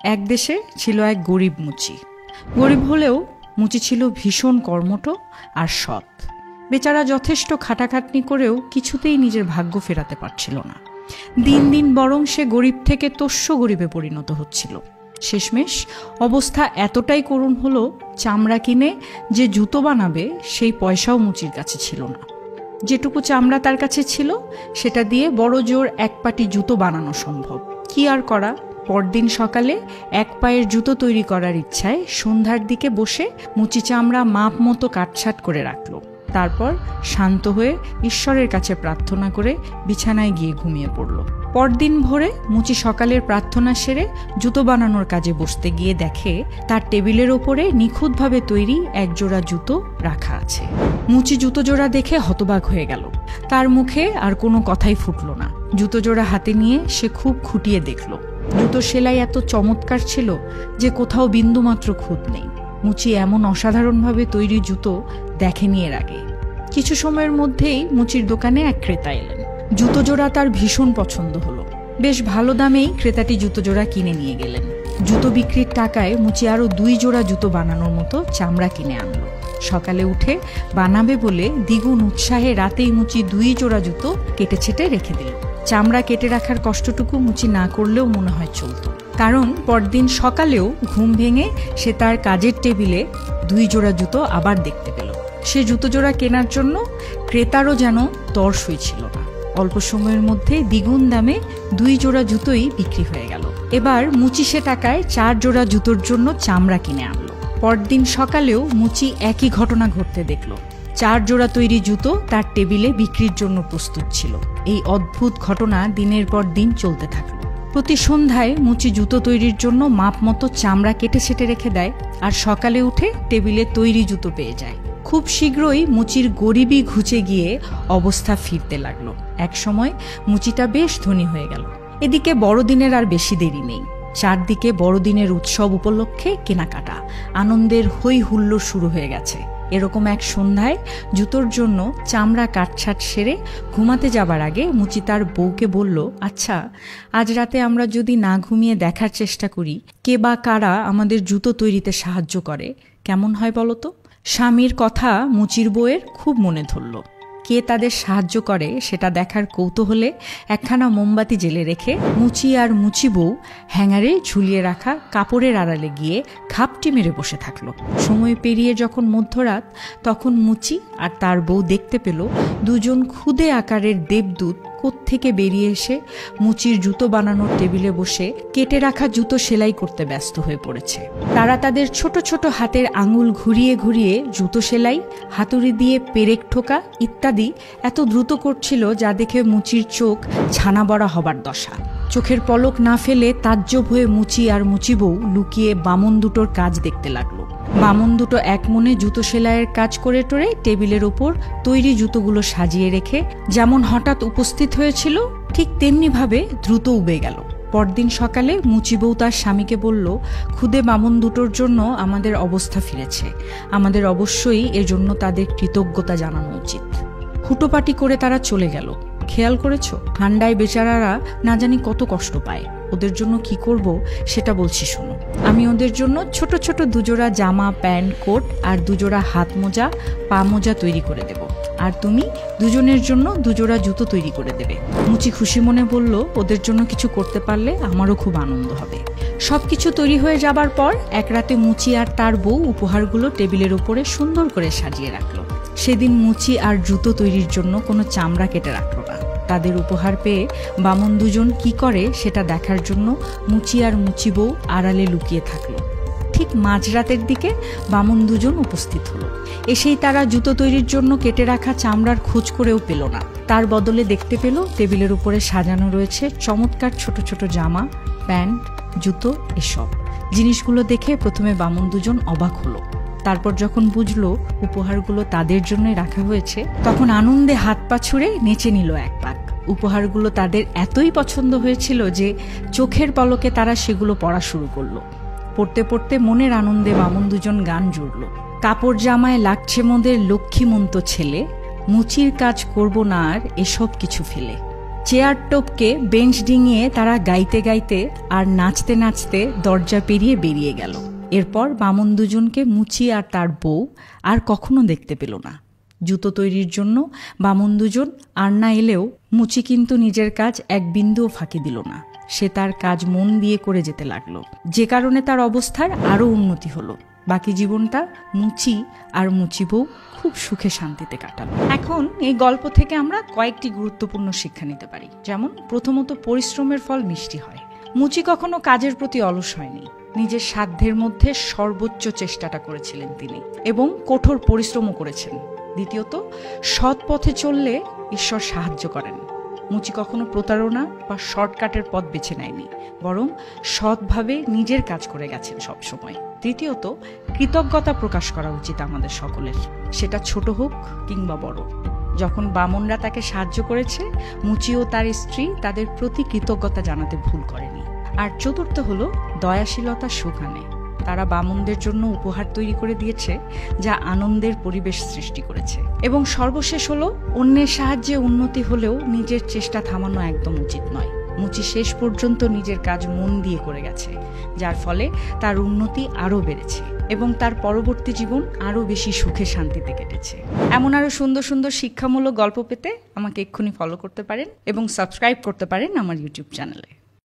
এক দেশে ছিল এক গরিব মুচি। গরিব হলেও মুচি ছিল ভীষণ কর্মঠ আর সৎ। বেচারা যথেষ্ট খাটাখাটনি করেও কিছুতেই নিজের ভাগ্য ফেরাতে পারছিল না। দিন দিন বরং সে গরিব থেকে তোষ্য গরিবে পরিণত হচ্ছিল। শেষমেশ অবস্থা এতটাই করুণ হলো, চামড়া কিনে যে জুতো বানাবে সেই পয়সাও মুচির কাছে ছিল না। যেটুকু চামড়া তার কাছে ছিল সেটা দিয়ে বড় জোর এক পাটি জুতো বানানো সম্ভব। কি আর করা, পরদিন সকালে এক পায়ের জুতো তৈরি করার ইচ্ছায় সন্ধ্যার দিকে বসে মুচি চামড়া মাপ মতো কাটছাট করে রাখল। তারপর শান্ত হয়ে ঈশ্বরের কাছে প্রার্থনা করে বিছানায় গিয়ে ঘুমিয়ে পড়ল। পরদিন ভোরে মুচি সকালের প্রার্থনা সেরে জুতো বানানোর কাজে বসতে গিয়ে দেখে তার টেবিলের ওপরে নিখুঁতভাবে তৈরি এক জোড়া জুতো রাখা আছে। মুচি জুতো জোড়া দেখে হতবাক হয়ে গেল। তার মুখে আর কোনো কথাই ফুটল না। জুতো জোড়া হাতে নিয়ে সে খুব খুঁটিয়ে দেখল। জুতো সেলাই এত চমৎকার ছিল যে কোথাও বিন্দুমাত্র খুঁত নেই। মুচি এমন অসাধারণভাবে তৈরি জুতো দেখেনি এর আগে। কিছু সময়ের মধ্যেই মুচির দোকানে এক ক্রেতা এলেন। জুতো জোড়া তার ভীষণ পছন্দ হলো। বেশ ভালো দামেই ক্রেতাটি জুতো জোড়া কিনে নিয়ে গেলেন। জুতো বিক্রির টাকায় মুচি আরও 2 জোড়া জুতো বানানোর মতো চামড়া কিনে আনলো। সকালে উঠে বানাবে বলে দ্বিগুণ উৎসাহে রাতেই মুচি 2 জোড়া জুতো কেটে ছেটে রেখে দিল। চামড়া কেটে রাখার কষ্টটুকু মুচি না করলেও মনে হয় চলত, কারণ পরদিন সকালেও ঘুম ভেঙে সে তার কাজের টেবিলে 2 জোড়া জুতো আবার দেখতে পেল। সে জুতো জোড়া কেনার জন্য ক্রেতারও যেন তর সইছিল না। অল্প সময়ের মধ্যে দ্বিগুণ দামে 2 জোড়া জুতোই বিক্রি হয়ে গেল। এবার মুচি সে টাকায় 4 জোড়া জুতোর জন্য চামড়া কিনে আনলো। পরদিন সকালেও মুচি একই ঘটনা ঘটতে দেখল। 4 জোড়া তৈরি জুতো তার টেবিলে বিক্রির জন্য প্রস্তুত ছিল। এই অদ্ভুত ঘটনা দিনের পর দিন চলতে থাকলো। প্রতি সন্ধ্যায় মুচি জুতো তৈরির জন্য মাপ মতো চামড়া কেটে ছেটে রেখে দেয়, আর সকালে উঠে টেবিলে তৈরি জুতো পেয়ে যায়। খুব শীঘ্রই মুচির গরিবি ঘুচে গিয়ে অবস্থা ফিরতে লাগলো। একসময় মুচিটা বেশ ধনী হয়ে গেল। এদিকে বড়দিনের আর বেশি দেরি নেই। চারদিকে বড়দিনের উৎসব উপলক্ষে কেনাকাটা, আনন্দের হই হুল্লোড় শুরু হয়ে গেছে। এরকম এক সন্ধ্যায় জুতোর জন্য চামড়া কাটছাট সেরে ঘুমাতে যাবার আগে মুচি তার বউকে বলল, আচ্ছা, আজ রাতে আমরা যদি না ঘুমিয়ে দেখার চেষ্টা করি কে বা কারা আমাদের জুতো তৈরিতে সাহায্য করে, কেমন হয় বলো তো? স্বামীর কথা মুচির বউয়ের খুব মনে ধরল। কে তাদের সাহায্য করে সেটা দেখার কৌতূহলে একখানা মোমবাতি জেলে রেখে মুচি আর মুচি বউ হ্যাঙ্গারে ঝুলিয়ে রাখা কাপড়ের আড়ালে গিয়ে ঘাপটি মেরে বসে থাকলো। সময় পেরিয়ে যখন মধ্যরাত, তখন মুচি আর তার বউ দেখতে পেল দুজন ক্ষুদে আকারের দেবদূত কোত্থেকে বেরিয়ে এসে মুচির জুতো বানানোর টেবিলে বসে কেটে রাখা জুতো সেলাই করতে ব্যস্ত হয়ে পড়েছে। তারা তাদের ছোট ছোট হাতের আঙুল ঘুরিয়ে ঘুরিয়ে জুতো সেলাই, হাতুড়ি দিয়ে পেরেক ঠোকা ইত্যাদি এত দ্রুত করছিল যা দেখে মুচির চোখ ছানা বড়া হবার দশা। চোখের পলক না ফেলে তাজ্জব হয়ে মুচি আর মুচি বউ লুকিয়ে বামন দুটোর কাজ দেখতে লাগলো। বামন দুটো এক মনে জুতো সেলাইয়ের কাজ করে টোরে টেবিলের ওপর তৈরি জুতোগুলো সাজিয়ে রেখে যেমন হঠাৎ উপস্থিত হয়েছিল ঠিক তেমনি ভাবে দ্রুত উবে গেল। পরদিন সকালে মুচি বউ তার স্বামীকে বলল, খুদে বামন দুটোর জন্য আমাদের অবস্থা ফিরেছে। আমাদের অবশ্যই এজন্য তাদের কৃতজ্ঞতা জানানো উচিত। হুটোপাটি করে তারা চলে গেল। খেয়াল করেছো, ঠান্ডায় বেচারারা না জানি কত কষ্ট পায়। ওদের জন্য কি করব সেটা বলছি শোনো। আমি ওদের জন্য ছোট ছোট 2 জোড়া জামা, প্যান্ট, কোট আর 2 জোড়া হাত মোজা, পা মোজা তৈরি করে দেব, আর তুমি দুজনের জন্য 2 জোড়া জুতো তৈরি করে দেবে। মুচি খুশি মনে বলল, ওদের জন্য কিছু করতে পারলে আমারও খুব আনন্দ হবে। সবকিছু তৈরি হয়ে যাবার পর এক রাতে মুচি আর তার বউ উপহারগুলো টেবিলের উপরে সুন্দর করে সাজিয়ে রাখলো। সেদিন মুচি আর জুতো তৈরির জন্য কোনো চামড়া কেটে রাখলো না। তাদের উপহার পেয়ে বামন দুজন কি করে সেটা দেখার জন্য মুচি আর মুচি বউ আড়ালে লুকিয়ে থাকলো। ঠিক মাঝরাতের দিকে বামন দুজন উপস্থিত হলো। এসেই তারা জুতো তৈরির জন্য কেটে রাখা চামড়ার খোঁজ করেও পেল না। তার বদলে দেখতে পেল টেবিলের উপরে সাজানো রয়েছে চমৎকার ছোট ছোট জামা, প্যান্ট, জুতো। এসব জিনিসগুলো দেখে প্রথমে বামন দুজন অবাক হলো। তারপর যখন বুঝলো উপহারগুলো তাদের জন্যই রাখা হয়েছে, তখন আনন্দে হাত পা ছুড়ে নেচে নিল এক পাক। উপহারগুলো তাদের এতই পছন্দ হয়েছিল যে চোখের পলকে তারা সেগুলো পড়া শুরু করলো। পড়তে পড়তে মনের আনন্দে বামন দুজন গান জুড়ল। কাপড় জামায় লাগছে মোদের লক্ষ্মীমন্ত ছেলে, মুচির কাজ করব না আর এসব কিছু ফেলে। চেয়ার টপকে বেঞ্চ ডিঙিয়ে তারা গাইতে গাইতে আর নাচতে নাচতে দরজা পেরিয়ে বেরিয়ে গেল। এরপর বামন দুজনকে মুচি আর তার বউ আর কখনো দেখতে পেল না। জুতো তৈরির জন্য বামন দুজন আর না এলেও মুচি কিন্তু নিজের কাজ এক বিন্দুও ফাঁকি দিল না। সে তার কাজ মন দিয়ে করে যেতে লাগলো, যে কারণে তার অবস্থার আরও উন্নতি হলো। বাকি জীবনটা মুচি আর মুচি বউ খুব সুখে শান্তিতে কাটালো। এখন এই গল্প থেকে আমরা কয়েকটি গুরুত্বপূর্ণ শিক্ষা নিতে পারি। যেমন, প্রথমত, পরিশ্রমের ফল মিষ্টি হয়। মুচি কখনো কাজের প্রতি অলস হয়নি। নিজের সাধ্যের মধ্যে সর্বোচ্চ চেষ্টাটা করেছিলেন তিনি, এবং কঠোর পরিশ্রমও করেছেন। দ্বিতীয়ত, সৎ পথে চললে ঈশ্বর সাহায্য করেন। মুচি কখনো প্রতারণা বা শর্টকাটের পথ বেছে নেয়নি, বরং সৎভাবে নিজের কাজ করে গেছেন সবসময়। তৃতীয়ত, কৃতজ্ঞতা প্রকাশ করা উচিত আমাদের সকলের, সেটা ছোট হোক কিংবা বড়। যখন বামনরা তাকে সাহায্য করেছে, মুচি ও তার স্ত্রী তাদের প্রতি কৃতজ্ঞতা জানাতে ভুল করেনি। আর চতুর্থ হলো, দয়াশীলতা সুখ আনে। তারা বামনদের জন্য উপহার তৈরি করে দিয়েছে, যা আনন্দের পরিবেশ সৃষ্টি করেছে। এবং সর্বশেষ হলো, অন্যের সাহায্যে উন্নতি হলেও নিজের চেষ্টা থামানো একদম উচিত নয়। মুচি শেষ পর্যন্ত নিজের কাজ মন দিয়ে করে গেছে, যার ফলে তার উন্নতি আরও বেড়েছে এবং তার পরবর্তী জীবন আরও বেশি সুখে শান্তিতে কেটেছে। এমন আরও সুন্দর সুন্দর শিক্ষামূলক গল্প পেতে আমাকে এক্ষুনি ফলো করতে পারেন এবং সাবস্ক্রাইব করতে পারেন আমার ইউটিউব চ্যানেলে।